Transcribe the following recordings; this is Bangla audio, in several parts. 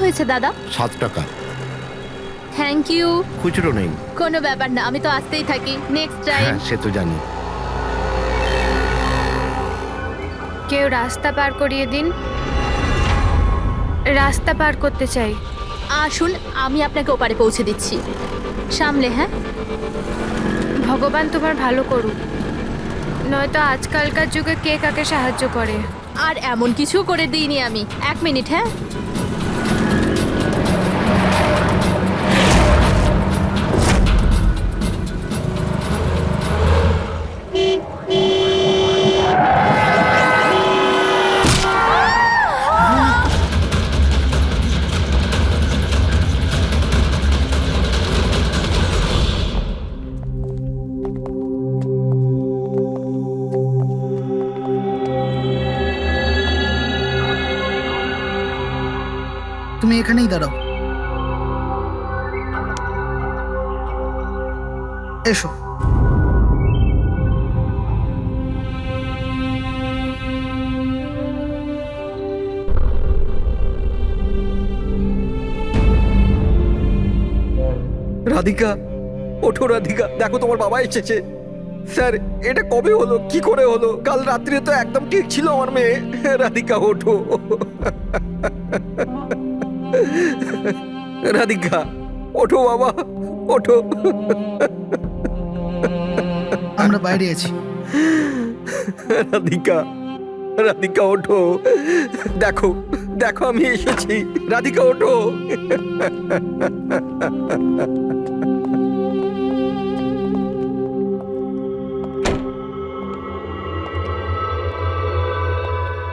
হয়েছে দাদা? 7 টাকা। Thank you. খুচরো নেই। কোনো ব্যাপার না, আমি তো আসতেই থাকি। Next time. হ্যাঁ, সে তো জানি। কেউ রাস্তা পার করিয়ে দিন, রাস্তা পার করতে চাই। আসুন, আমি আপনাকে ওপারে পৌঁছে দিচ্ছি। সামলে, হ্যাঁ? ভগবান তোমার ভালো করুক, নয়তো আজকালকার যুগে কে কাকে সাহায্য করে। আর এমন কিছু করে দিইনি আমি। 1 মিনিট, হ্যাঁ? তুমি এখানেই দাঁড়াও। এসো। রাধিকা, ওঠো রাধিকা, দেখো তোমার বাবা এসেছে। স্যার, এটা কবে হলো, কি করে হলো? কাল রাত্রে তো একদম ঠিক ছিল আমার মেয়ে। রাধিকা ওঠো। রাধিকা ওঠো বাবা, ওঠো। আমরা বাইরে আছি। রাধিকা, রাধিকা ওঠো। দেখো, দেখো আমি এসেছি। রাধিকা ওঠো।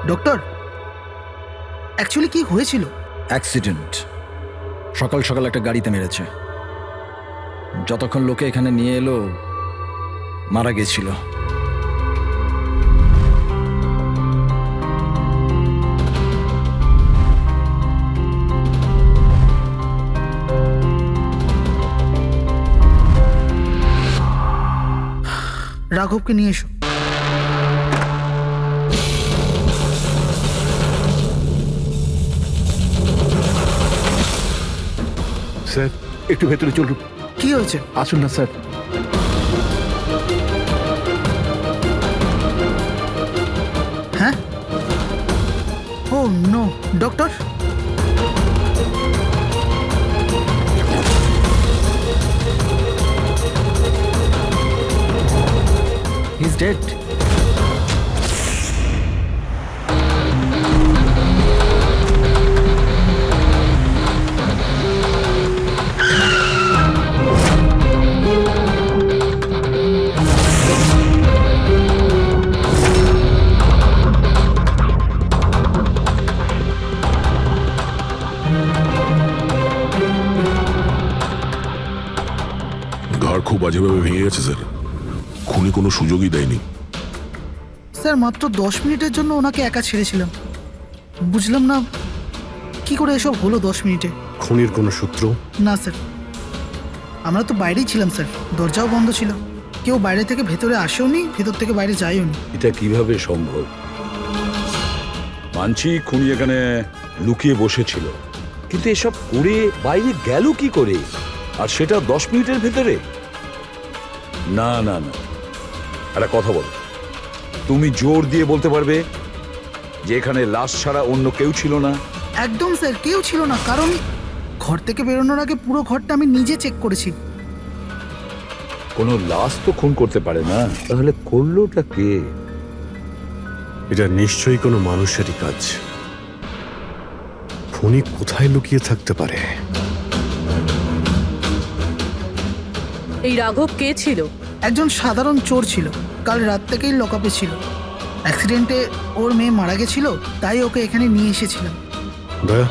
ডক্টর, অ্যাকচুয়ালি কি হয়েছিল? অ্যাক্সিডেন্ট। সকাল সকাল একটা গাড়িতে মেরেছে। যতক্ষণ লোকে এখানে নিয়ে এলো মারা গেছিল। রাঘবকে নিয়ে এসো। স্যার, একটু ভেতরে চলুন। কি হয়েছে? আসুন না স্যার। হ্যাঁ? Oh no, doctor. He is dead. ঘাড় খুব বাজেভাবে ভেঙে গেছে স্যার। খুনি কোনো সুযোগই দেয়নি। স্যার, মাত্র 10 মিনিটের জন্য ওনাকে একা ছেড়েছিলাম। বুঝলাম না কি করে এসব হলো 10 মিনিটে। খুনির কোনো সূত্র? না স্যার, আমরা তো বাইরেই ছিলাম স্যার, দরজাও বন্ধ ছিল। কেউ বাইরে থেকে ভেতরে আসেও নি, ভেতর থেকে বাইরে যায়ও নি। এটা কিভাবে সম্ভব? মানছি খুনি এখানে লুকিয়ে বসেছিল, কিন্তু এসব করে বাইরে গেল কি করে, আর সেটা 10 মিনিটের ভেতরে? না না না, একটা কথা বলো, তুমি জোর দিয়ে বলতে পারবে যে এখানে লাশ ছাড়া অন্য কেউ ছিল না? একদম স্যার, কেউ ছিল না। কারণ ঘর থেকে বেরোনোর আগে পুরো ঘরটা আমি নিজে চেক করেছি। কোনো লাশ তো খুন করতে পারে না, তাহলে করলোটা কে? এটা নিশ্চয়ই কোনো মানুষেরই কাজ। খুনি কোথায় লুকিয়ে থাকতে পারে? এই রাঘব কে ছিল? একজন সাধারণ চোর ছিল, কাল রাত থেকেই লকআপে ছিল। অ্যাক্সিডেন্টে ওর মেয়ে মারা গেছিল, তাই ওকে এখানে নিয়ে এসেছিলাম। দয়া,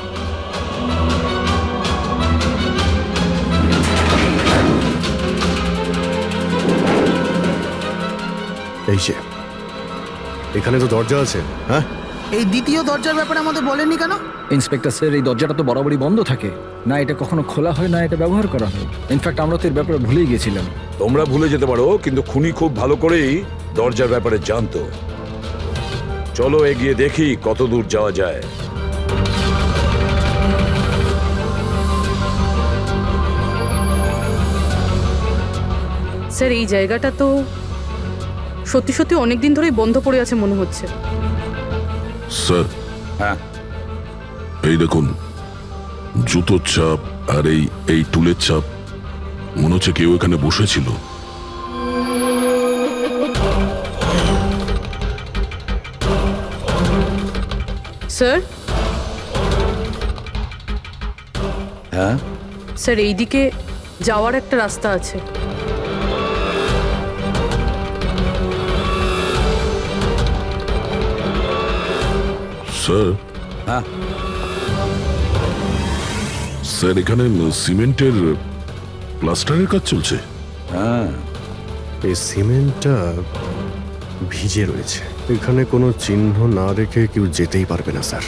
এই যে এখানে তো দরজা আছে। হ্যাঁ, এই দ্বিতীয় দরজার ব্যাপারে আমাদের বলেননি কেন? ইন্সপেক্টর স্যার, এই দরজাটা তো বরাবরই বন্ধ থাকে না, এটা কখনো খোলা হয় না, এটা ব্যবহার করা হয়। ইনফ্যাক্ট আমরা তো এর ব্যাপারে ভুলেই গেছিলাম। তোমরা ভুলে যেতে পারো, কিন্তু খুনি খুব ভালো করেই দরজার ব্যাপারে জানতো। চলো এগিয়ে দেখি কত দূর যাওয়া যায়। স্যার এই জায়গাটা তো সত্যি সত্যি অনেক দিন ধরেই বন্ধ পড়ে আছে মনে হচ্ছে। স্যার হ্যাঁ এই দেখুন, জুতোর ছাপ আর এই টুলের ছাপ, মনে হচ্ছে কেউ এখানে বসেছিল। স্যার হ্যাঁ স্যার এইদিকে যাওয়ার একটা রাস্তা আছে। স্যার হ্যাঁ স্যার এখানে সিমেন্টের প্লাস্টারের কাজ চলছে। হ্যাঁ এই সিমেন্টটা ভিজে রয়েছে, এখানে কোনো চিহ্ন না রেখে কেউ যেতেই পারবে না স্যার।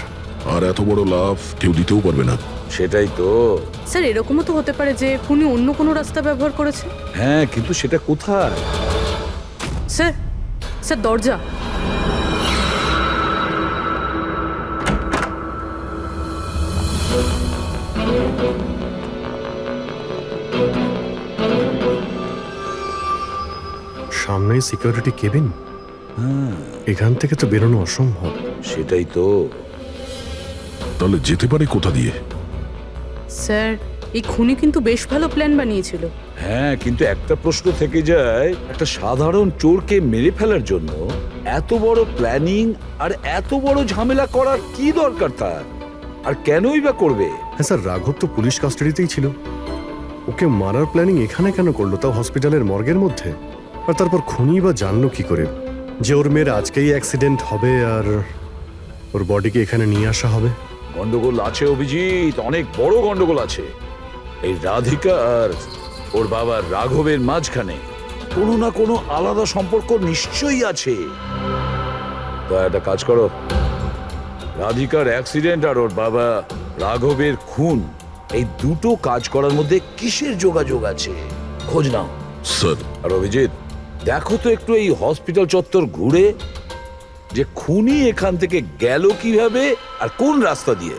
আর এত বড় লাভ কেউ দিতেও পারবে না। সেটাই তো। স্যার এরকমও তো হতে পারে যে খুনি অন্য কোনো রাস্তা ব্যবহার করেছে। হ্যাঁ কিন্তু সেটা কোথায়? স্যার স্যার দরজা। সামনেই সিকিউরিটি কেবিন, এখান থেকে তো বেরোনো অসম্ভব। সেটাই তো। তাহলে যেতে পারে কোথা দিয়ে? স্যার এই খুনি কিন্তু বেশ ভালো প্ল্যান বানিয়েছিল। হ্যাঁ কিন্তু একটা প্রশ্ন থেকে যায়, একটা সাধারণ চোরকে মেরে ফেলার জন্য এত বড় প্ল্যানিং আর এত বড় ঝামেলা করার কি দরকার তার? আর কেনই বা করবে? হ্যাঁ স্যার, রাঘব তো পুলিশ কাস্টাডিতেই ছিল, ওকে মারার প্ল্যানিং এখানে কেন করলো, তাও হসপিটালের মর্গের মধ্যে? আর তারপর খুনি বা জানলো কি করে যে ওর মেয়ের আজকেই অ্যাক্সিডেন্ট হবে আর ওর বডিকে এখানে নিয়ে আসা হবে? গন্ডগোল আছে অভিজিৎ, অনেক বড় গন্ডগোল আছে। এই রাধিকা আর ওর বাবার রাঘবের মাঝখানে কোনো না কোনো আলাদা সম্পর্ক নিশ্চয়ই আছে। তা একটা কাজ করো, রাধিকার অ্যাক্সিডেন্ট আর ওর বাবা রাঘবের খুন, এই দুটো কাজ করার মধ্যে কিসের যোগাযোগ আছে খোঁজ নাও। স্যার আর অভিজিৎ দেখো তো একটু এই হসপিটাল চত্বর ঘুরে যে খুনি এখান থেকে গেল কিভাবে আর কোন রাস্তা দিয়ে।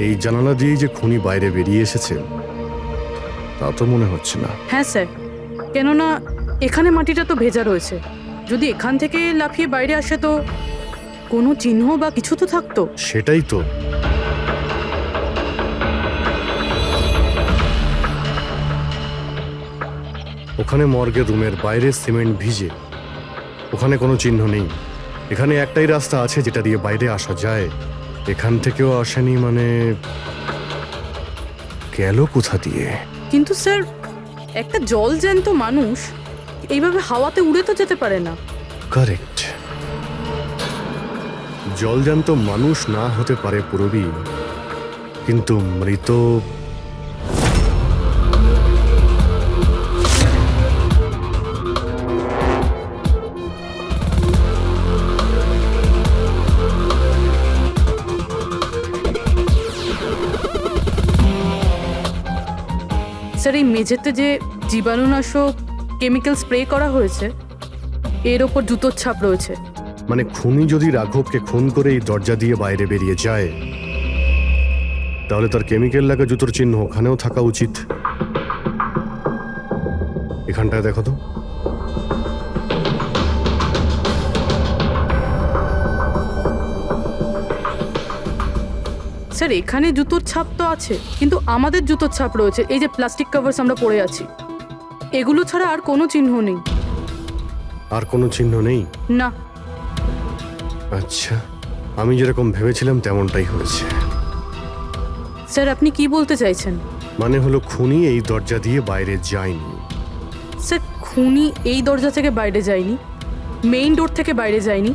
এই জানালা দিয়েই যে খুনি বাইরে বেরিয়ে এসেছে তা তো মনে হচ্ছে না। হ্যাঁ স্যার, কেননা এখানে মাটিটা তো ভেজা রয়েছে। যদি এখান থেকে লাফিয়ে বাইরে আসে তো কোনো চিহ্ন বা কিছু তো থাকতো। সেটাই তো। ওখানে মর্গের রুমের বাইরে সিমেন্ট ভিজে, ওখানে কোনো চিহ্ন নেই। এখানে একটাই রাস্তা আছে যেটা দিয়ে বাইরে আসা যায়, এখান থেকেও আসেনি, মানে গেল কোথা দিয়ে? কিন্তু স্যার একটা জলজ্যান্ত মানুষ এইভাবে হাওয়াতে উড়ে তো যেতে পারে না। কারেক্ট, জলজান্ত মানুষ না হতে পারে পুরবী, কিন্তু মৃত স্যার এই মেঝেতে যে জীবাণুনাশক কেমিক্যাল স্প্রে করা হয়েছে এর ওপর জুতোর ছাপ রয়েছে। মানে খুনি যদি রাঘবকে খুন করে এই দরজা দিয়ে বাইরে বেরিয়ে যায় তাহলে তার কেমিক্যাল লাগা জুতোর চিহ্ন ওখানেও থাকা উচিত। এখানটায় দেখো তো। স্যার এখানে জুতোর ছাপ তো আছে, কিন্তু আমাদের জুতোর ছাপ রয়েছে এই যে প্লাস্টিক কভার্স আমরা পরে আছি, এগুলো ছাড়া আর কোনো চিহ্ন নেই। আর কোনো চিহ্ন নেই? না। আচ্ছা, আমি যেরকম ভেবেছিলাম তেমনটাই হয়েছে। স্যার আপনি কি বলতে চাইছেন? মানে হলো খুনি এই দরজা দিয়ে বাইরে যায়নি। স্যার খুনি এই দরজা থেকে বাইরে যায়নি, মেইন ডোর থেকে বাইরে যায়নি,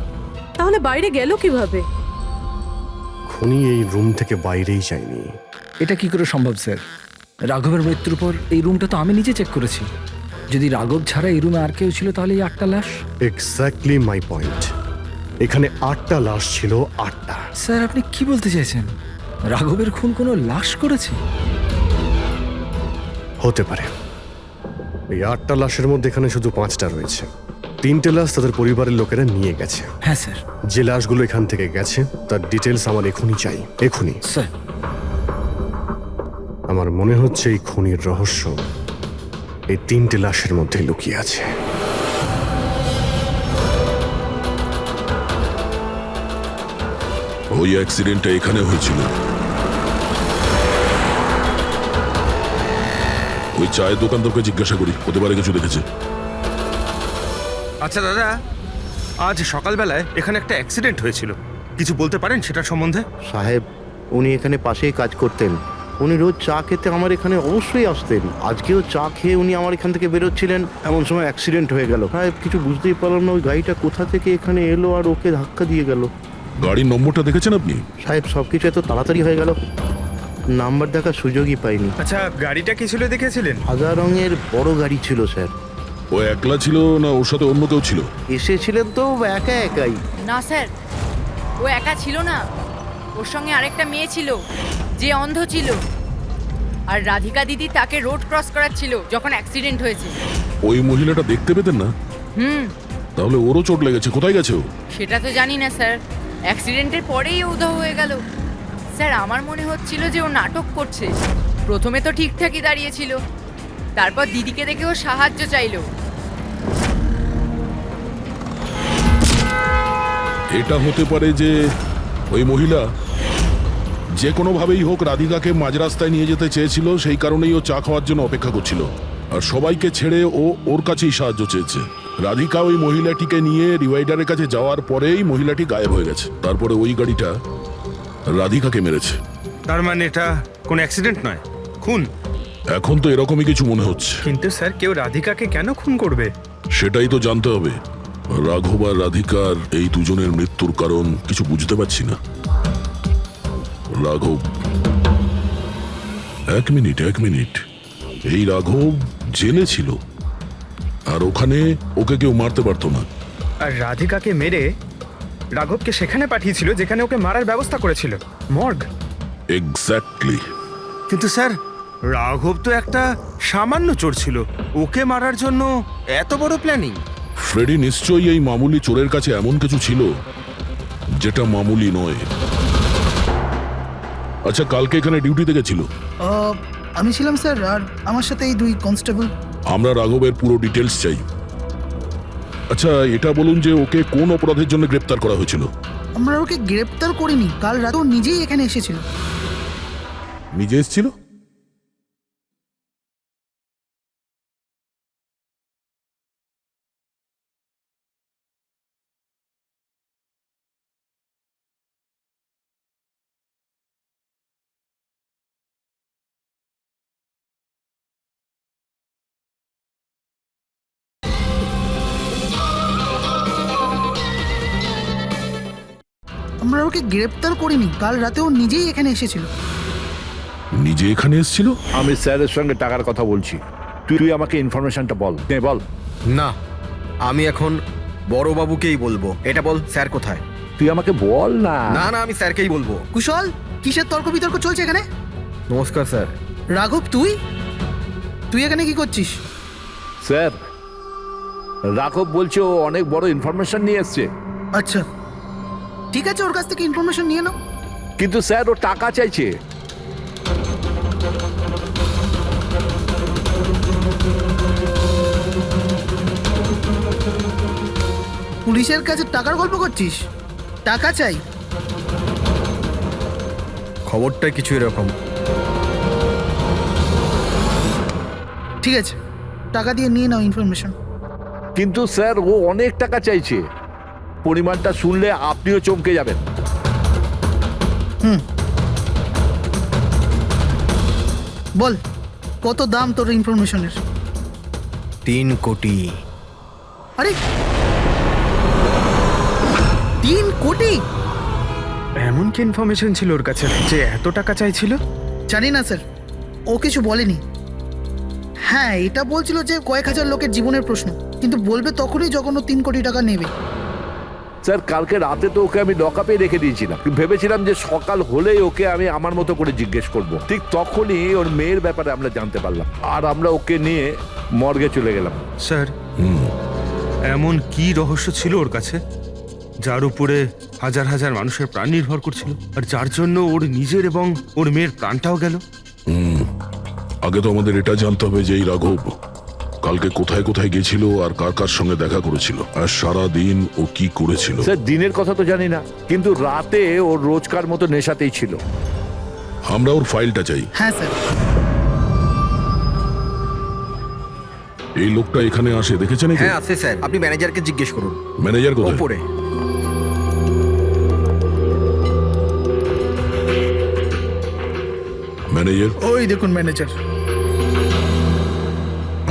তাহলে বাইরে গেল কিভাবে? খুনি এই রুম থেকে বাইরেই যায়নি। এটা কি করে সম্ভব স্যার? রাঘবের মৃত্যুর পর এই রুমটা তো আমি নিজে চেক করেছি। যদি রাঘব ছাড়া এই রুমে আর কেউ ছিল তাহলে এই 8টা লাশ। Exactly my point. এখানে 8টা লাশ ছিল, 8টা। স্যার আপনি কি বলতে চাইছেন? রাঘবের খুন কোনো লাশ করেছে? হতে পারে। এই 8টা লাশের মধ্যে এখানে শুধু 5টা রয়েছে। 3টে লাশ তাদের পরিবারের লোকেরা নিয়ে গেছে। হ্যাঁ স্যার। যে লাশগুলো এখান থেকে গেছে তার ডিটেলস আমার এখনই চাই, এখনই। স্যার আমার মনে হচ্ছে এই খুনির রহস্য এই 3টে লাশের মধ্যে লুকিয়ে আছে। ওই অ্যাক্সিডেন্টটা এখানে হয়েছিল। ওই চায়ের দোকানদারকে জিজ্ঞাসা করি, হতে পারে কিছু দেখেছে। আচ্ছা দাদা, আজ সকালবেলায় এখানে একটা অ্যাক্সিডেন্ট হয়েছিল, কিছু বলতে পারেন সেটার সম্বন্ধে? সাহেব, উনি এখানে পাশেই কাজ করতেন। উনি রোজ চা খেতে আমার এখানে অবশ্যই আসতেন। আজকেও চা খেয়ে উনি আমার এখান থেকে বেরোচ্ছিলেন, এমন সময় অ্যাক্সিডেন্ট হয়ে গেল। সাহেব, কিছু বুঝতেই পারলাম না ওই গাড়িটা কোথা থেকে এখানে এলো আর ওকে ধাক্কা দিয়ে গেল। গাড়ির নম্বরটা দেখেছেন আপনি? সাহেব, সব কিছু এত তাড়াতাড়ি হয়ে গেল, নাম্বার দেখার সুযোগই পাইনি। আচ্ছা, গাড়িটা কি ছিল দেখেছিলেন? সাদা রঙের বড় গাড়ি ছিল স্যার। ও একলা ছিল না ওর সাথে অন্য কেউ ছিল? এসেছিলেন তো একা একাই। না স্যার, ও একা ছিল না, ওর সঙ্গে আরেকটা মেয়ে ছিল যে অন্ধ ছিল। আর রাধিকা দিদি তাকে রোড ক্রস করাচ্ছিল যখন অ্যাক্সিডেন্ট হয়েছে। ওই মহিলাটা দেখতে পেতেন না? তাহলে ওরও চোট লেগেছে। কোথায় গেছে ও? সেটা তো জানি না স্যার, অ্যাক্সিডেন্টের পরেই উধাও হয়ে গেল। স্যার, আমার মনে হচ্ছিল যে ও নাটক করছে। প্রথমে তো ঠিকঠাকই দাঁড়িয়েছিল, তারপর দিদিকে দেখে ও সাহায্য চাইলো। এটা হতে পারে যে ওই মহিলা যে কোনোভাবেই হোক রাধিকাকে মাঝ রাস্তায় নিয়ে যেতে চেয়েছিল, সেই কারণেই ও চা খাওয়ার জন্য অপেক্ষা করছিল। আর সবাইকে ছেড়ে ও ওর কাছেই সাহায্য চেয়েছে। রাধিকা ওই মহিলাটিকে নিয়ে ডিভাইডারের কাছে যাওয়ার পরেই মহিলাটি গায়েব হয়ে গেছে। তারপরে ওই গাড়িটা রাধিকাকে মেরেছে। তার মানে এটা কোনো অ্যাক্সিডেন্ট নয়, খুন? এখন তো এরকমই কিছু মনে হচ্ছে। কিন্তু স্যার, কেউ রাধিকাকে কেন খুন করবে? সেটাই তো জানতে হবে। রাঘব আর রাধিকার এই দুজনের মৃত্যুর কারণ কিছু বুঝতে পারছি না। রাঘব, এক মিনিট, এই রাঘব জেলে ছিল আর ওখানে ওকে কেউ মারতে পারতো না। আর রাধিকাকে মেরে রাঘবকে সেখানে পাঠিয়েছিল যেখানে ওকে মারার ব্যবস্থা করেছিল, মর্গ। এক্স্যাক্টলি। কিন্তু স্যার, রাঘব তো একটা সামান্য চোর ছিল, ওকে মারার জন্য এত বড় প্ল্যানিং? ফ্রেডি নিশ্চয়ই এই মামুলি চোরের কাছে এমন কিছু ছিল যেটা মামুলি নয়। আচ্ছা, কালকে এখানে ডিউটিতে গেছিল? আমি ছিলাম স্যার, আর আমার সাথে এই 2 কনস্টেবল। আমরা রাঘবের পুরো ডিটেলস চাই। আচ্ছা, এটা বলুন যে ওকে কোন অপরাধের জন্য গ্রেপ্তার করা হয়েছিল? আমরা ওকে গ্রেপ্তার করিনি, কাল রাতে ও নিজেই এখানে এসেছিল। নিজে এসেছিল? আমরা ওকে গ্রেপ্তার করিনি, কাল রাতে ও নিজেই এখানে এসেছিল। নিজে এখানে এসেছিল? আমি স্যারের সঙ্গে টাকার কথা বলছি, তুই আমাকে ইনফরমেশনটা বল। বল। না, আমি এখন বড়বাবুকেই বলবো। এটা বল, স্যার কোথায়? তুই আমাকে বল না। না, আমি স্যারকেই বলবো। কুশল, কিসের তর্ক বিতর্ক চলছে এখানে? নমস্কার স্যার। রাঘব, তুই এখানে কি করছিস? স্যার, রাঘব বলছে ও অনেক বড় ইনফরমেশন নিয়ে এসছে। আচ্ছা, ঠিক আছে, ওর কাছ থেকে ইনফরমেশন নিয়ে নাও। কিন্তু স্যার, ও টাকা চাইছে। পুলিশের কাছে টাকার গল্প করছিস? টাকা চাই? খবরটা কিছু এরকম। ঠিক আছে, টাকা দিয়ে নিয়ে নাও ইনফরমেশন। কিন্তু স্যার, ও অনেক টাকা চাইছে। পরিমাণটা শুনলে আপনিও চমকে যাবেন। বল, কত দাম তোর ইনফরমেশনের? 3 কোটি। আরে, 3 কোটি? এমন কি ইনফরমেশন ছিল ওর কাছে যে এত টাকা চাইছিল? জানি না স্যার, ও কিছু বলেনি। হ্যাঁ, এটা বলছিল যে কয়েক হাজার লোকের জীবনের প্রশ্ন, কিন্তু বলবে তখনই যখন ও 3 কোটি টাকা নেবে। স্যার কালকে রাতে তো ওকে আমি লকআপে রেখে দিয়েছিলাম, ভেবেছিলাম যে সকাল হলেই ওকে আমি আমার মতো করে জিজ্ঞেস করব। ঠিক তখনই ওর মেয়ের ব্যাপারে আমরা জানতে পারলাম, আর আমরা ওকে নিয়ে মর্গে চলে গেলাম। স্যার এমন কি রহস্য ছিল ওর কাছে যার উপরে হাজার হাজার মানুষের প্রাণ নির্ভর করছিল, আর যার জন্য ওর নিজের এবং ওর মেয়ের প্রাণটাও গেল? আগে তো আমাদের এটা জানতে হবে যে এই রাঘব কালকে কোথায় কোথায় গেছিল আর কার কার সঙ্গে দেখা করেছিল, আর সারা দিন ও কি করেছিল। স্যার দিনের কথা তো জানি না, কিন্তু রাতে ওর রোজকার মতো নেশাতেই ছিল। আমরা ওর ফাইলটা চাই। হ্যাঁ স্যার। এই লোকটা এখানে আসে দেখেছেন? হ্যাঁ আছে স্যার, আপনি ম্যানেজারকে জিজ্ঞেস করুন। ম্যানেজার কোথায়? ওপরে। ম্যানেজার? ওই দেখুন ম্যানেজার।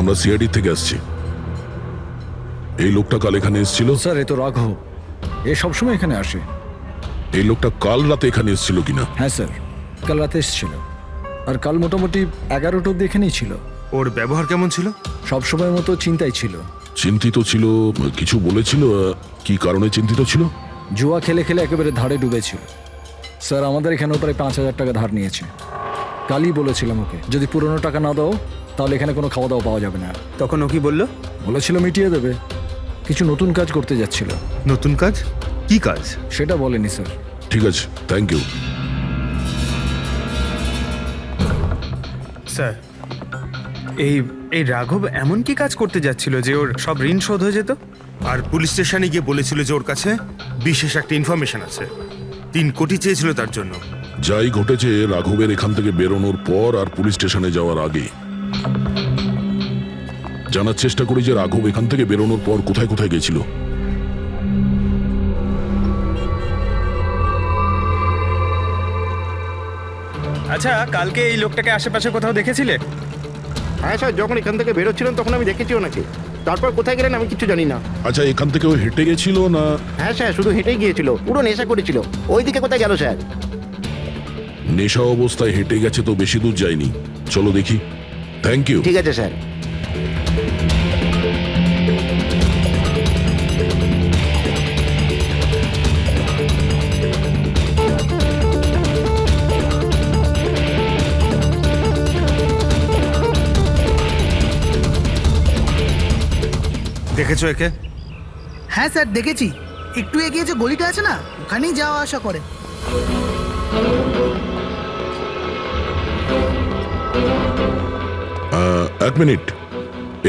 আমরা সিআইডি থেকে আসছি। এই লোকটা কাল এখানে এসেছিল? স্যার এ তো রাঘব, এ সবসময় এখানে আসে। এই লোকটা কাল রাতে এখানে এসেছিল কিনা? হ্যাঁ স্যার, কাল রাতে এসেছিল, আর কাল মোটামুটি 11টা অব্দি এখানেই ছিল। ওর ব্যবহার কেমন ছিল? সবসময়ের মতো চিন্তাই ছিল। চিন্তিত ছিল? কিছু বলেছিল? কি কারণে চিন্তিত ছিল? জুয়া খেলে খেলে একেবারে ধারে ডুবেছিল স্যার। আমাদের এখানেও প্রায় 5,000 টাকা ধার নিয়েছে। কালই বলেছিলাম ওকে যদি পুরনো টাকা না দাও তাহলে এখানে কোনো খাওয়া দাওয়া পাওয়া যাবে না। তখন ও কি বললো? বলেছিল মিটিয়ে দেবে। কিছু নতুন কাজ করতে যাচ্ছিল। নতুন কাজ? কি কাজ? সেটা বলেনি স্যার। ঠিক আছে, থ্যাংক ইউ। স্যার এই এই রাঘব এমন কি কাজ করতে যাচ্ছিল যে ওর সব ঋণ শোধ হয়ে যেত? আর পুলিশ স্টেশনে গিয়ে বলেছিল যে ওর কাছে বিশেষ একটা ইনফরমেশন আছে, 3 কোটি চেয়েছিল তার জন্য। যাই ঘটেছে রাঘবের এখান থেকে বেরোনোর পর আর পুলিশ স্টেশনে যাওয়ার আগে জানার চেষ্টা করি যে রাঘব এখান থেকে বেরোনোর পর কোথায় কোথায় গেছিল। আচ্ছা কালকে এই লোকটাকে আশেপাশে কোথাও দেখেছিলে? হ্যাঁ স্যার, যখন এখান থেকে বেরোচ্ছিলেন তখন আমি দেখেছি ওনাকে। তারপর কোথায় গেলেন আমি কিছু জানি না। আচ্ছা এখান থেকে ও হেঁটে গেছিল না? হ্যাঁ স্যার, শুধু হেঁটেই গিয়েছিল, পুরো নেশা করেছিল। ওইদিকে কোথায় গেল স্যার? নেশা অবস্থায় হেঁটে গেছে তো বেশি দূর যায়নি। চলো দেখি। Thank you. ঠিক আছে স্যার। দেখেছো একে? হ্যাঁ স্যার দেখেছি, একটু এগিয়ে যে গলিটা আছে না, ওখানেই যাওয়া আসা করে। এক মিনিট,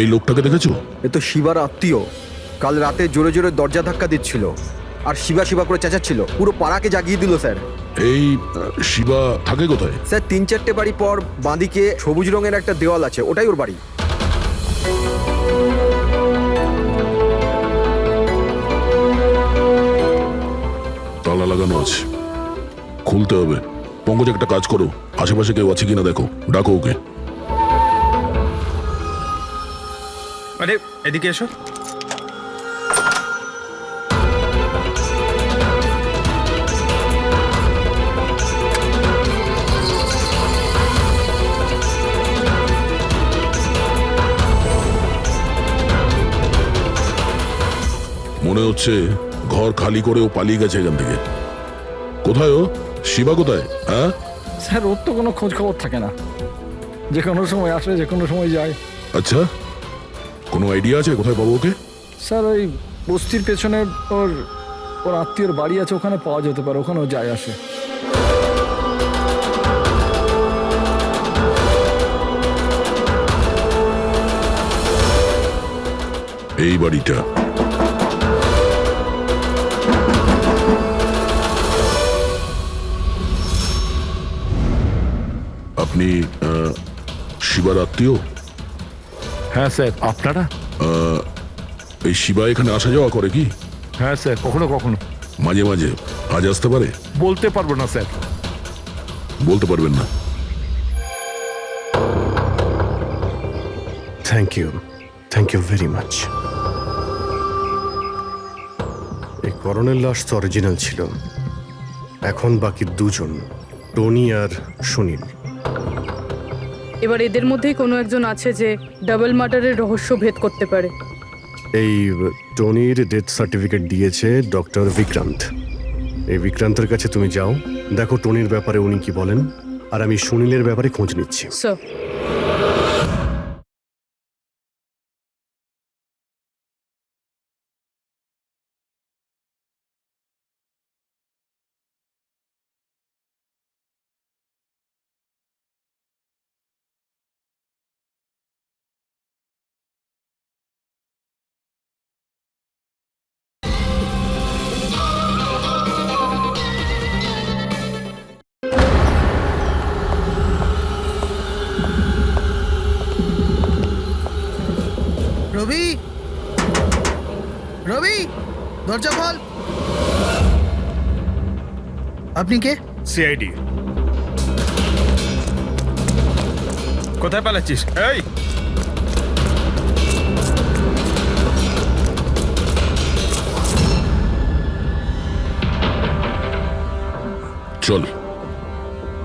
এই লোকটাকে দেখেছো? এ তো শিবার আত্মীয়। কাল রাতে জোরে জোরে দরজা ধাক্কা দিচ্ছিল আর শিবা শিবা করে চেঁচাচ্ছিল, পুরো পাড়াকে জাগিয়ে দিল স্যার। এই শিবা থাকে কোথায়? স্যার 3-4টে বাড়ি পর বাঁদিকে সবুজ রঙের একটা দেওয়াল আছে, ওটাই ওর বাড়ি। তালা লাগানো আছে, খুলতে হবে। পঙ্কজ একটা কাজ করো, আশেপাশে কেউ আছে কিনা দেখো, ডাকো ওকে। আরে এদিকে এসো। মনে হচ্ছে ঘর খালি করে ও পালিয়ে গেছে এখান থেকে। কোথায় ও? শিবা কোথায়? হ্যাঁ স্যার ওর তো কোনো খোঁজ খবর থাকে না, যে কোনো সময় আসে যে কোনো সময় যায়। আচ্ছা, কোনো আইডিয়া আছে কোথায় পাবো ওকে? স্যার ওই বস্তির পেছনে ওর ওর আত্মীয়র বাড়ি আছে, ওখানে পাওয়া যেতে পারে, ওখানেও যায় আসে। এই বাড়িটা। আপনি শিবার আত্মীয়? হ্যাঁ স্যার। আপনারা? এই শিবা এখানে আসা যাওয়া করে কি? হ্যাঁ স্যার, কখনো কখনো। মাঝে মাঝে। আজ আসতে পারে? বলতে পারবো না স্যার। বলতে পারবেন না? Thank you very much. এই করণের লাশ তো অরিজিনাল ছিল। এখন বাকি 2 জন, টনি আর সুনীল। এবার এদের মধ্যেই কোনো একজন আছে যে ডাবল মার্ডারের রহস্য ভেদ করতে পারে। এই টনির ডেথ সার্টিফিকেট দিয়েছে ডক্টর বিক্রান্ত। এই বিক্রান্তের কাছে তুমি যাও, দেখো টনির ব্যাপারে উনি কি বলেন, আর আমি সুনীলের ব্যাপারে খোঁজ নিচ্ছি। স্যার রবি, রবি, দরজা খোল। আপনি কে? সিআইডি। কোথায় পালাচ্ছিস? এই চল।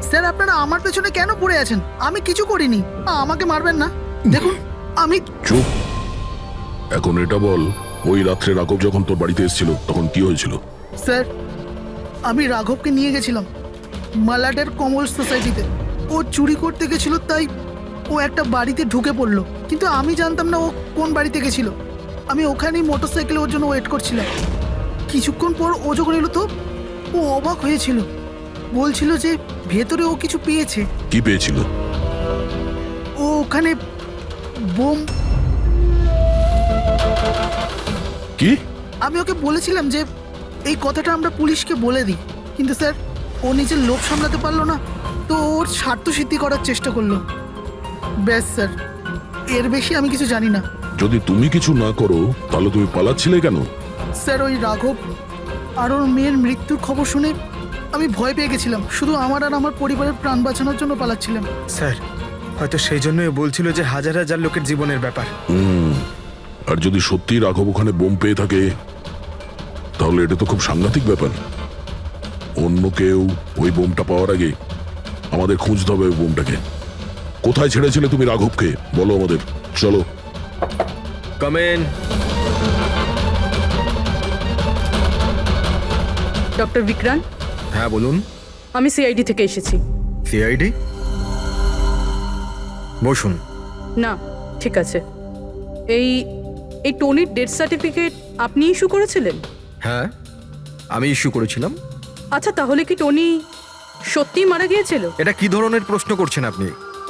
স্যার আপনারা আমার পেছনে কেন পড়ে আছেন? আমি কিছু করিনি। আমাকে মারবেন না। দেখুন আমি চুপ। এখন এটা বল, ওই রাত্রে রাঘব যখন তোর বাড়িতে এসেছিল তখন কি হয়েছিল? স্যার আমি রাঘবকে নিয়ে গেছিলাম মালাডের কমল সোসাইটিতে। ও চুরি করতে গেছিল, তাই ও একটা বাড়িতে ঢুকে পড়লো, কিন্তু আমি জানতাম না ও কোন বাড়িতে গেছিল। আমি ওখানেই মোটরসাইকেলে ওর জন্য ওয়েট করছিলাম। কিছুক্ষণ পর ও যখন এলো তো ও অবাক হয়েছিল, বলছিল যে ভেতরে ও কিছু পেয়েছে। কি পেয়েছিল? ও ওখানে বোম। কি? আমি ওকে বলেছিলাম যে এই কথাটা আমরা পুলিশকে বলে দিই, কিন্তু স্যার ও নিজের লোভ সামলাতে পারলো না, তো ওর স্বার্থ সিদ্ধি করার চেষ্টা করলো। ব্যাস স্যার, এর বেশি আমি কিছু জানি না। যদি তুমি কিছু না করো তাহলে তুমি পালাচ্ছিলে কেন? স্যার ওই রাঘব আর ওর মেয়ের মৃত্যুর খবর শুনে আমি ভয় পেয়ে গেছিলাম। শুধু আমার আর আমার পরিবারের প্রাণ বাঁচানোর জন্য পালাচ্ছিলাম। স্যার, হয়তো সেই জন্যই বলছিল যে হাজার হাজার লোকের জীবনের ব্যাপার। আর যদি সত্যি রাঘব ওখানে বোম পেয়ে থাকে তাহলে এটা তো খুব সাংঘাতিক ব্যাপার। অন্য কেউ ওই বোমটা পাওয়ার আগে আমাদের খুঁজতে হবে ওই বোমটাকে। কোথায় ছেড়েছিলে তুমি রাঘবকে? বলো আমাদের। চলো। কামেন। ডক্টর বিক্রান্ত, হ্যাঁ বলুন। আমি সিআইডি থেকে এসেছি। সিআইডি? বসুন। না ঠিক আছে, এই এই টনির ডেথ সার্টিফিকেট আপনি ইস্যু করেছিলেন? হ্যাঁ আমি ইস্যু করেছিলাম। আচ্ছা তাহলে কি টনি সত্যিই মারা গিয়েছিল? এটা কি ধরনের প্রশ্ন করছেন আপনি?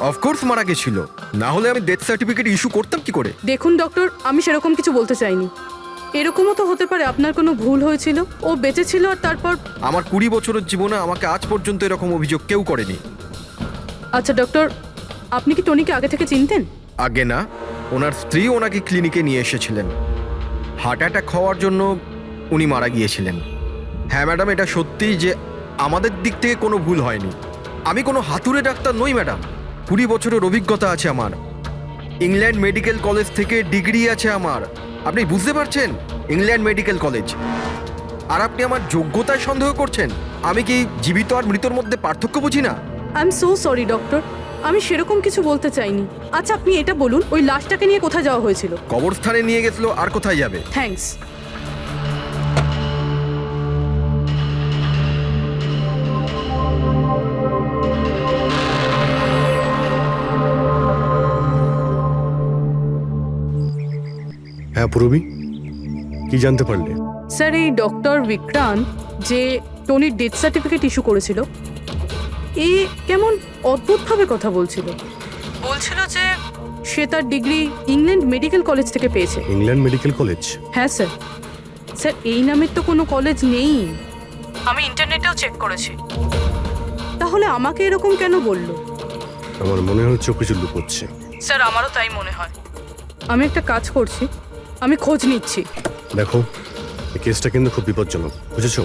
অফকোর্স মারা গেছিল, না হলে আমি ডেথ সার্টিফিকেট ইস্যু করতাম কি করে? দেখুন ডক্টর, আমি সেরকম কিছু বলতে চাইনি। এরকমও তো হতে পারে আপনার কোনো ভুল হয়েছিল, ও বেঁচে ছিল আর তারপর। আমার 20 বছরের জীবনে আমাকে আজ পর্যন্ত এরকম অভিযোগ কেউ করেনি। আচ্ছা ডক্টর, আপনি কি টনিকে আগে থেকে চিনতেন? আগে না, ওনার স্ত্রী ওনাকে ক্লিনিকে নিয়ে এসেছিলেন। হার্ট অ্যাটাক হওয়ার জন্য উনি মারা গিয়েছিলেন। হ্যাঁ ম্যাডাম, এটা সত্যি যে আমাদের দিক থেকে কোনো ভুল হয়নি। আমি কোনো হাতুড়ে ডাক্তার নই ম্যাডাম। 20 বছরের অভিজ্ঞতা আছে আমার। ইংল্যান্ড মেডিকেল কলেজ থেকে ডিগ্রি আছে আমার। আপনি বুঝতে পারছেন? England medical college. আর আপনি আমার যোগ্যতায় সন্দেহ করছেন? আমি কি জীবিত আর মৃতর মধ্যে পার্থক্য বুঝি না? I am so sorry doctor, আমি সেরকম কিছু বলতে চাইনি। আচ্ছা আপনি এটা বলুন, ওই লাশটাকে নিয়ে কোথায় যাওয়া হয়েছিল? কবরস্থানে নিয়ে গেছিল, আর কোথায় যাবে? থ্যাঙ্কস। হ্যাঁ পূরবী, কি জানতে পারলে? স্যার এই ডক্টর বিক্রান্ত যে টনির ডেথ সার্টিফিকেট ইস্যু করেছিল, এ কেমন অদ্ভুতভাবে কথা বলছিল। বলছিল যে সে তার ডিগ্রি ইংল্যান্ড মেডিকেল কলেজ থেকে পেয়েছে। England medical college? হ্যাঁ স্যার। স্যার এই নামের তো কোনো কলেজ নেই, আমি ইন্টারনেটেও চেক করেছি। তাহলে আমাকে এরকম কেন বলল? আমার মনে হচ্ছে ও কিছু লুকোচ্ছে। স্যার আমারও তাই মনে হয়। আমি একটা কাজ করছি, আমি খোঁজ নিচ্ছি। দেখো, এই কেসটা কিন্তু খুব বিপজ্জনক, বুঝেছো?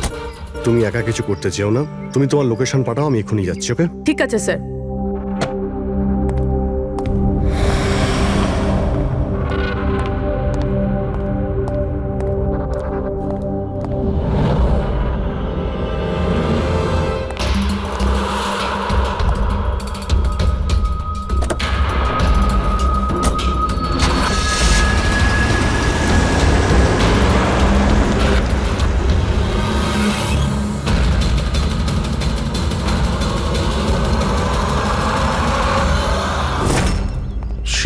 তুমি একা কিছু করতে চেও না। তুমি তোমার লোকেশন পাঠাও, আমি এখনই যাচ্ছি। ওকে? ঠিক আছে স্যার।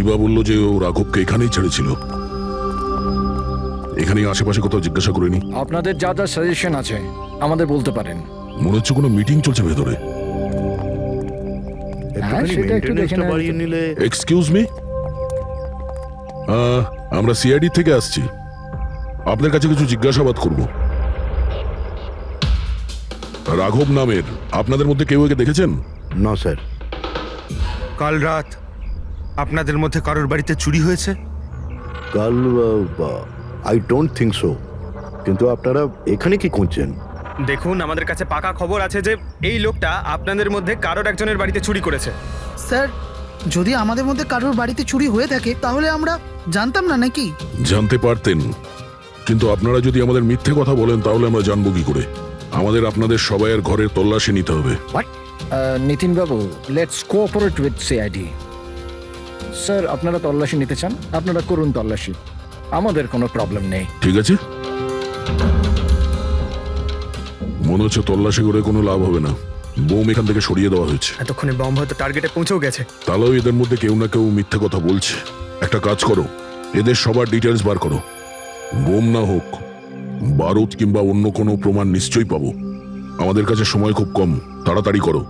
শিবা বলল যে ও রাঘবকে এখানেই ছেড়েছিল। এখানেই আশেপাশে কোথাও জিজ্ঞাসা করিনি? আপনাদের যা যা সাজেশন আছে আমাদের বলতে পারেন। মনে হচ্ছে কোনো মিটিং চলছে ভেতরে। একটুখানি সেটা একটু দেখে মেইনটেনেন্সটা নেওয়া বাড়িয়ে যেত। নিলে। এক্সকিউজ মি, আমরা সিআইডি থেকে আসছি, আপনার কাছে কিছু জিজ্ঞাসাবাদ করব। রাঘব নামের আপনাদের মধ্যে কেউ একে দেখেছেন? না স্যার। কাল রাত আপনাদের মধ্যে কারোর বাড়িতে চুরি হয়েছে? কাল আই ডোন্ট থিঙ্ক সো। কিন্তু আপনারা এখানে কি খুঁজছেন? দেখুন, আমাদের কাছে পাকা খবর আছে যে এই লোকটা আপনাদের মধ্যে কারোর একজনের বাড়িতে চুরি করেছে। স্যার, যদি আমাদের মধ্যে কারোর বাড়িতে চুরি হয়ে থাকে তাহলে আমরা জানতাম না নাকি? জানতে পারতেন, কিন্তু আপনারা যদি আমাদের মিথ্যে কথা বলেন তাহলে আমরা জানবো কি করে? আমাদের আপনাদের সবাইয়ের ঘরের তল্লাশি নিতে হবে। নিতিন বাবু, let's cooperate with CID. Sir, আপনারা তল্লাশি নিতে চান, আপনারা করুন তল্লাশি, আমাদের কোনো প্রবলেম নেই। ঠিক আছে, মনে হচ্ছে তল্লাশি করে কোনো লাভ হবে না। বোম এখান থেকে সরিয়ে দেওয়া হয়েছে। এতক্ষণে বম হয়তো টার্গেটে পৌঁছেও গেছে। তাহলেও এদের মধ্যে কেউ না কেউ মিথ্যে কথা বলছে। একটা কাজ করো, এদের সবার ডিটেলস বার করো। বোম না হোক, বারুদ কিংবা অন্য কোনো প্রমাণ নিশ্চয়ই পাবো। আমাদের কাছে সময় খুব কম, তাড়াতাড়ি করো।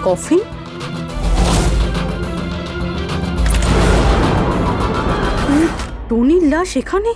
কফিন? টনির লাশ এখানে?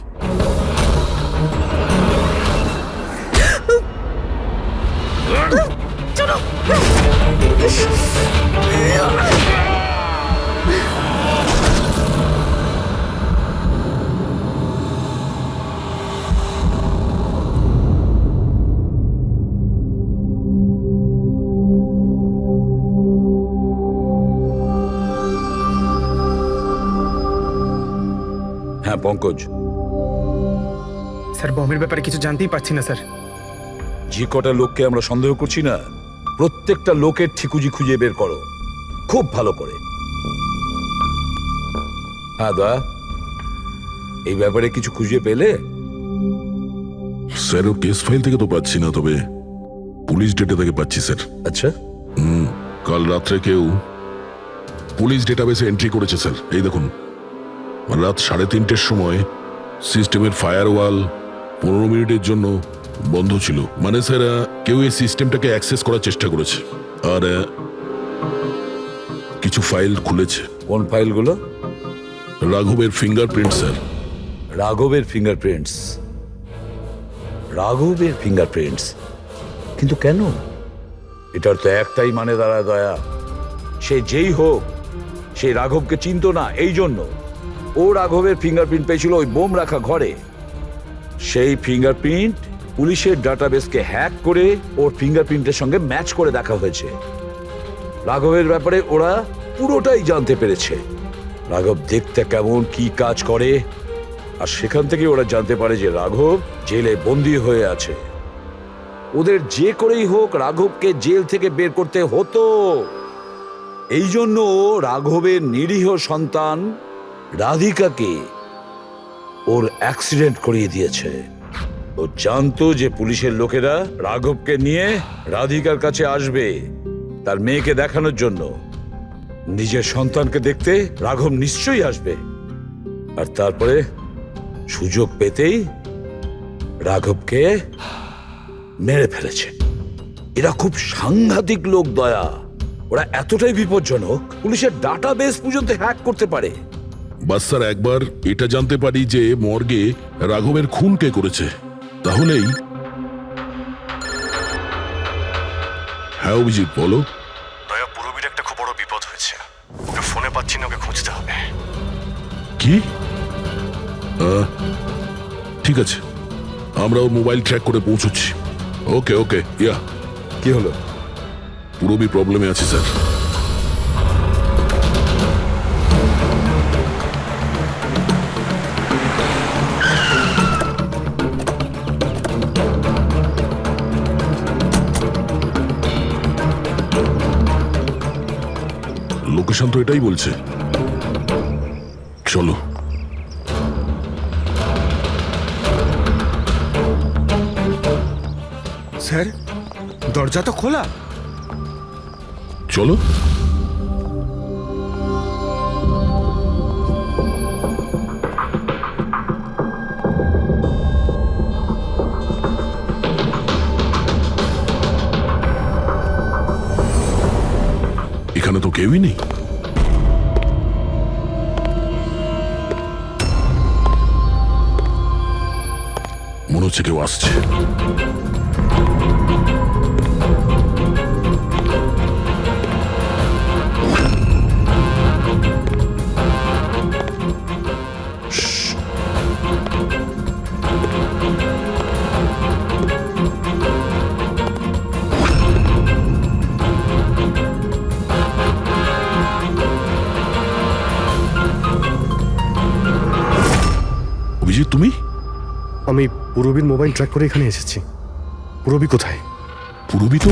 হ্যাঁ পঙ্কজ, স্যার, বমের ব্যাপারে কিছু জানতেই পারছি না স্যার। যে কটা লোককে আমরা সন্দেহ করছি না, প্রত্যেকটা লোকের ঠিকুজি খুঁজে বের করো খুব ভালো করে। হ্যাঁ দা, এই ব্যাপারে কিছু খুঁজে পেলে? স্যার, ও কেস ফাইল থেকে তো পাচ্ছি না, তবে পুলিশ ডেটা থেকে পাচ্ছি স্যার। আচ্ছা, কাল রাত্রে কেউ পুলিশ ডেটাবেসে এন্ট্রি করেছে স্যার। এই দেখুন, রাত 3:30-র সময় সিস্টেমের ফায়ারওয়াল 15 মিনিটের জন্য বন্ধ ছিল। মানে স্যার, কেউ এই সিস্টেমটাকে অ্যাক্সেস করার চেষ্টা করেছে আর কিছু ফাইল খুলেছে। কোন ফাইলগুলো? রাঘবের ফিঙ্গারপ্রিন্ট স্যার। রাঘবের ফিঙ্গারপ্রিন্টস? রাঘবের ফিঙ্গারপ্রিন্টস? কিন্তু কেন? এটার তো একটাই মানে দাঁড়ায় দয়া, সে যেই হোক সেই রাঘবকে চিনতো না, এই জন্য ও রাঘবের ফিঙ্গারপ্রিন্ট পেয়েছিল ওই বোম রাখা ঘরে। সেই ফিঙ্গারপ্রিন্ট পুলিশের ডাটাবেসকে হ্যাক করে ওর ফিঙ্গারপ্রিন্টের সঙ্গে ম্যাচ করে দেখা হয়েছে। রাঘবের ব্যাপারে ওরা পুরোটাই জানতে পেরেছে, রাঘব দেখতে কেমন, কি কাজ করে, আর সেখান থেকে ওরা জানতে পারে যে রাঘব জেলে বন্দী হয়ে আছে। ওদের যে করেই হোক রাঘবকে জেল থেকে বের করতে হতো। এই জন্য রাঘবের নিরীহ সন্তান রাধিকাকে ওর অ্যাক্সিডেন্ট করিয়ে দিয়েছে। ও জানতো যে পুলিশের লোকেরা রাঘবকে নিয়ে রাধিকার কাছে আসবে তার মেয়েকে দেখানোর জন্য। নিজের সন্তানকে দেখতে রাঘব নিশ্চয়ই আসবে, আর তারপরে সুযোগ পেতেই রাঘবকে মেরে ফেলেছে। এরা খুব সাংঘাতিক লোক দয়া, ওরা এতটাই বিপজ্জনক পুলিশের ডাটাবেস পর্যন্ত হ্যাক করতে পারে। বাস স্যার, একবার এটা জানতে পারি যে মর্গে রাঘবের খুন কে করেছে, তাহলেই। হ্যাঁ অভিজিৎ, বলো। দয়া, পুরো একটা খুব বড় বিপদ হয়েছে। ওকে ফোনে পাচ্ছি না, ওকে খুঁজতে হবে। কি? ঠিক আছে, আমরা ওর মোবাইল ট্র্যাক করে পৌঁছচ্ছি। ওকে ওকে, ইয়া। কি হলো? পুরোবি প্রবলেমে আছে স্যার। লোকেশন তো এটাই বলছে। চলো। স্যার, দরজা তো খোলা। চলো। এখানে তো কেউই নেই। মনে হচ্ছে কেউ আসছে। অভিজিৎ, তুমি? আমি পুরবীর মোবাইল ট্র্যাক করে এখানে এসেছি। পুরবী কোথায়? পুরবী তো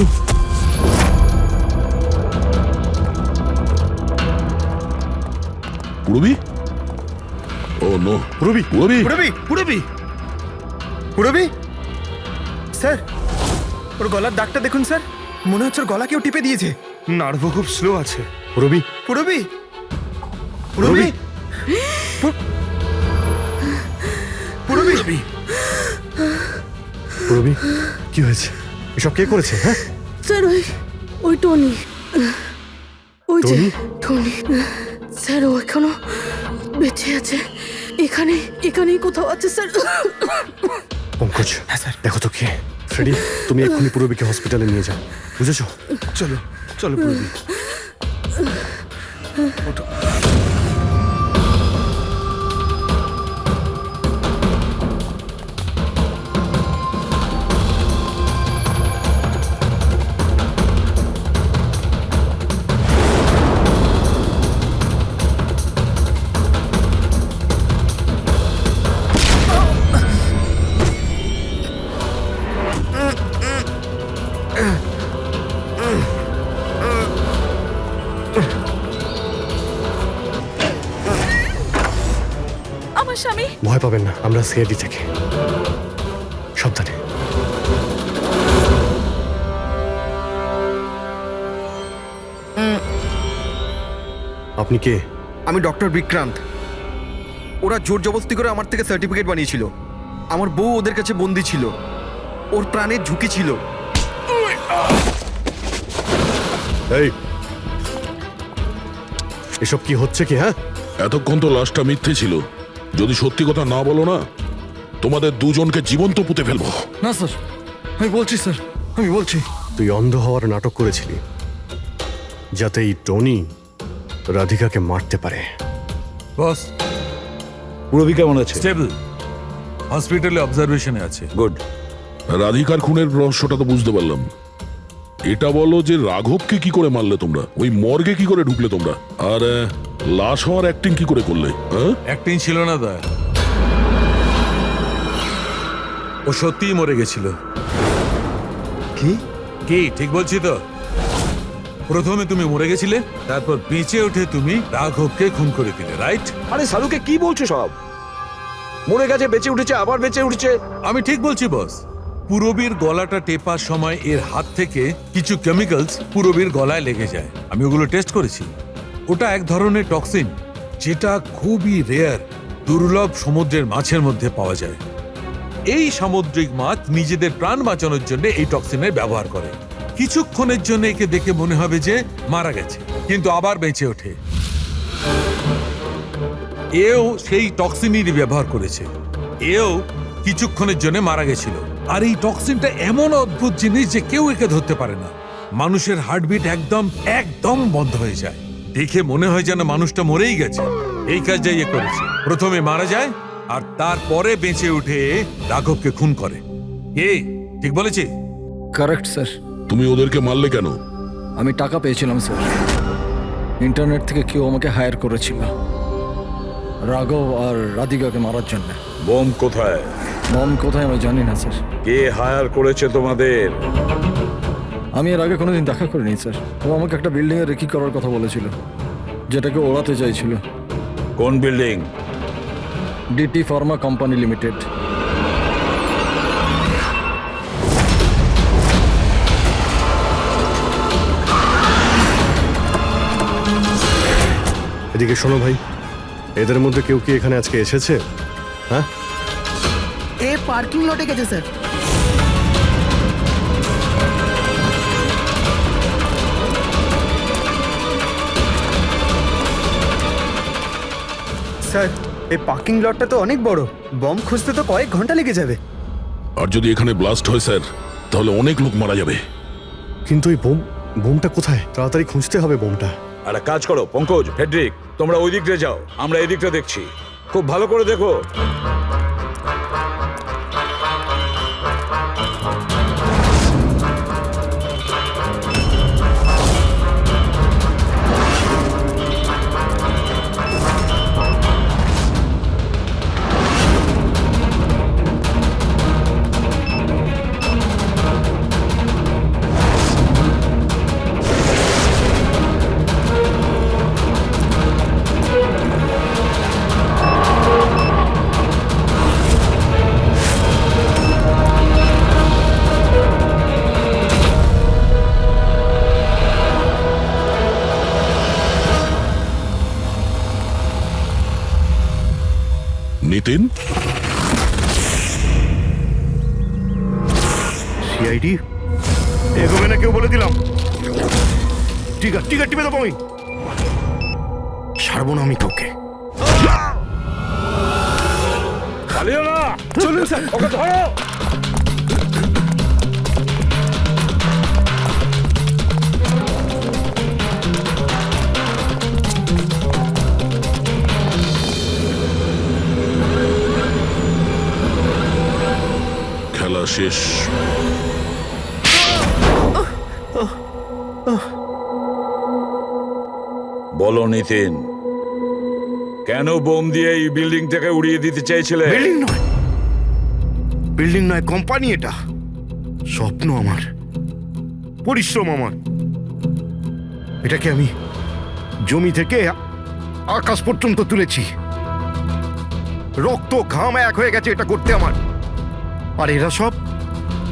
পুরবী? ও নো, পুরবী, পুরবী। পুরবি, পুরবি, পুরবি। স্যার, ওর গলার দাগটা দেখুন স্যার, মনে হচ্ছে ওর গলা কেউ টিপে দিয়েছে। নার্ভও খুব স্লো আছে। পুরবী, পুরবি, পুরবি, পুরবি। পুরবী, কি হয়েছে? এসব কে করেছে? হ্যাঁ স্যার, ওই টনি, ওই যে টনি? টনি। স্যার, ও এখনো বেঁচে আছে। এখানেই কোথাও আছে স্যার। পঙ্কজ, দেখো তো কে। ফ্রেডি, তুমি এক্ষুনি পুরবীকে হসপিটালে নিয়ে যাও, বুঝেছো? চলো চলো পুরবি। আমার স্বামী। ভয় পাবেন না, আমরা সিআইডি থেকে। সাবধানে। আপনি কে? আমি ডক্টর বিক্রান্ত। ওরা জোর জবরদস্তি করে আমার থেকে সার্টিফিকেট বানিয়েছিল। আমার বউ ওদের কাছে বন্দি ছিল, ওর প্রাণের ঝুঁকি ছিল। এই, এসব কি হচ্ছে কি? হ্যাঁ, এতক্ষণ তো লাশটা মিথ্যে ছিল। যদি সত্যি কথা না বলো না, তোমাদের দুজনকে জীবন্ত পুঁতে ফেলবো। না স্যার, আমি বলছি স্যার, আমি বলছি। তুই অন্ধ হওয়ার নাটক করেছিলি যাতে এই টনি রাধিকাকে মারতে পারে। বস, পুরবী কেমন আছে? স্টেবল, হসপিটালে অবজারভেশনে আছে। গুড। রাধিকার খুনের রহস্যটা তো বুঝতে পারলাম। এটা বলো যে রাঘবকে কি করে মারলে তোমরা? ওই মর্গে কি করে ঢুকলে তোমরা? আর লাশ হওয়ার অ্যাক্টিং কি করে করলে? অ্যাক্টিং ছিল না দা, ও সত্যিই মরে গেছিল। কি? কি ঠিক বলছি তো? প্রথমে তুমি মরে গেছিলে, তারপর বেঁচে উঠে তুমি রাঘবকে খুন করে দিলে, রাইট? আরে সালুকে কি বলছো সব? মরে গেছে, বেঁচে উঠেছে, আবার বেঁচে উঠেছে। আমি ঠিক বলছি বস। পুরবীর গলাটা টেপার সময় এর হাত থেকে কিছু কেমিক্যালস পুরবীর গলায় লেগে যায়। আমি ওগুলো টেস্ট করেছি। ওটা এক ধরনের টক্সিন, যেটা খুবই রেয়ার, দুর্লভ সমুদ্রের মাছের মধ্যে পাওয়া যায়। এই সামুদ্রিক মাছ নিজেদের প্রাণ বাঁচানোর জন্য এই টক্সিনের ব্যবহার করে। কিছুক্ষণের জন্য একে দেখে মনে হবে যে মারা গেছে, কিন্তু আবার বেঁচে ওঠে। এও সেই টক্সিনেরই ব্যবহার করেছে। এও কিছুক্ষণের জন্য মারা গেছিল। আর এই টক্সিনটা এমন অদ্ভুত জিনিস যে কেউ একে ধরতে পারে না। মানুষের হার্টবিট একদম একদম বন্ধ হয়ে যায়। দেখে মনে হয় যেন মানুষটা মরেই গেছে। এই কাজটা ইয়ে করেছে, প্রথমে মারা যায় আর তারপরে বেঁচে উঠে রাঘবকে খুন করে। কে ঠিক বলেছি? Correct sir. তুমি ওদেরকে মারলে কেন? আমি টাকা পেয়েছিলাম স্যার। ইন্টারনেট থেকে কেউ আমাকে হায়ার করেছিল রাঘব আর রাধিকাকে মারার জন্য। বোম কোথায়? মম কোথায় আমি জানি না স্যার। কে হায়ার করেছে তোমাদের? আমি এর আগে কোনোদিন দেখা করিনি স্যার। ও আমাকে একটা বিল্ডিংয়ে রেকি করার কথা বলেছিল, যেটাকে ওড়াতে চাইছিল। কোন building? DT pharma company limited. এদিকে শোনো ভাই, এদের মধ্যে কেউ কি এখানে আজকে এসেছে? হ্যাঁ, এ পার্কিং লটে গেছে স্যার। স্যার, এই পার্কিং লটটা তো অনেক বড়, বম খুঁজতে তো কয়েক ঘন্টা লেগে যাবে। আর যদি এখানে ব্লাস্ট হয় স্যার, তাহলে অনেক লোক মারা যাবে। কিন্তু এই বোমটা কোথায়? তাড়াতাড়ি খুঁজতে হবে বোমটা। একটা কাজ করো পঙ্কজ, ফেডরিক, তোমরা ওই দিকটা যাও, আমরা এই দিকটা দেখছি। খুব ভালো করে দেখো। নিতিন, সিআইডি এগোবে না কেউ বলে দিলাম। ঠিক আছে টিপে দেবো আমি, ছাড়বো না আমি তোকে। পালিও না। চলুন স্যার। ওকে ধরো। খেলা শেষ। বলো নিতিন, কেন বোম দিয়ে এই বিল্ডিংটাকে উড়িয়ে দিতে চাইছিলে? বিল্ডিং নয় কোম্পানি, এটা স্বপ্ন আমার, পরিশ্রম আমার। এটাকে আমি জমি থেকে আকাশ পর্যন্ত তুলেছি, রক্ত ঘাম এক হয়ে গেছে এটা করতে আমার। আর এরা সব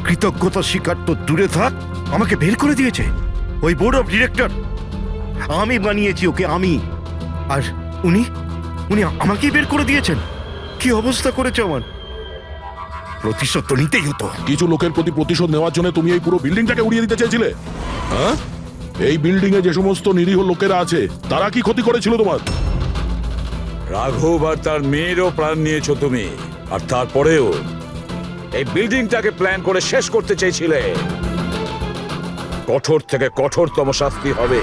কৃতজ্ঞতা স্বীকার তো দূরে থাক, আমাকে বের করে দিয়েছে ওই বোর্ড অফ ডিরেক্টর। আমি বানিয়েছি ওকে, আমি। আর উনি আমাকেই বের করে দিয়েছেন। কি অবস্থা করেছে আমার! প্রতিশোধ তো নিতেই হতো। কিছু লোকের প্রতি প্রতিশোধ নেওয়ার জন্য তুমি এই পুরো বিল্ডিংটাকে উড়িয়ে দিতে চেয়েছিলে? হ্যাঁ, এই বিল্ডিং এ যে সমস্ত নিরীহ লোকেরা আছে তারা কি ক্ষতি করেছিল তোমার? রাঘব আর তার মেয়েরও প্রাণ নিয়েছো তুমি, আর তারপরেও এই বিল্ডিংটাকে প্ল্যান করে শেষ করতে চেয়েছিলে। কঠোর থেকে কঠোরতম শাস্তি হবে।